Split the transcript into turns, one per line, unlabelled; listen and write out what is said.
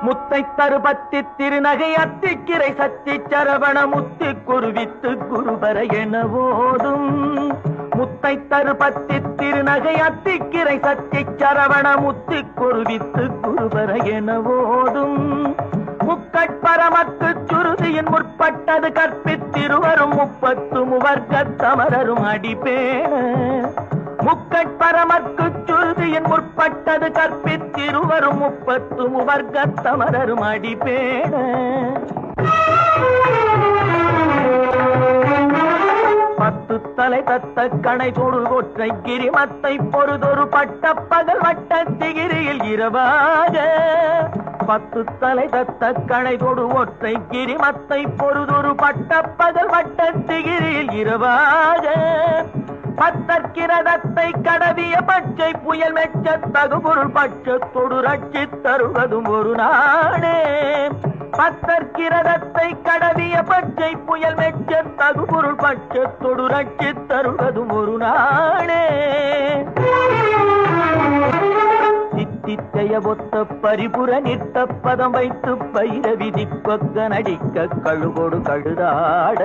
முத்தை தருபத்தி திருநகை அத்திக்கிரை சத்தி சரவண முத்தி குருவித்து குருபர என ஓதும். முத்தை தருபத்தி திருநகை அத்திக்கிரை சத்தி சரவண முத்தி குருவித்து குருபர என ஓதும். முக்கட்பரமக்கு சுருதியின் முற்பட்டது கற்பித்திருவரும் 30 முவர்க்கத்தமரரும் அடிப்பேன. முக்கட்பரமற்கு சுருதியின் முற்பட்டது கற்பித்திருவரும் 30 முவர்க்கத்தமரரும் அடிப்பேன. பத்து தலை தத்த கணை தொடு ஒற்றை கிரிமத்தை பொறுதொரு பட்ட பகல் வட்ட திகிரியில் இரவாக. 10 தலை தத்த கணை தொடு ஒற்றை கிரிமத்தை பொறுதொரு பட்ட பகல் வட்ட திகிரியில் இரவாக. பத்தற்கிரதத்தை கடவிய பச்சை புயல் மெச்ச தகுபொருள் பட்சத்தொடு ரட்சி தருவதும் ஒரு நாடே. பத்தற்கிரதத்தை கடவிய பச்சை புயல் மெச்ச தகுபொருள் பட்சத்தொடு ரட்சி தருவதும் ஒரு நாடே. சித்தித்தைய ஒத்த பரிபுர நிட்ட பதம் வைத்து பைரவி திப்பக்க நடிக்க கழுகொடு கழுதாட.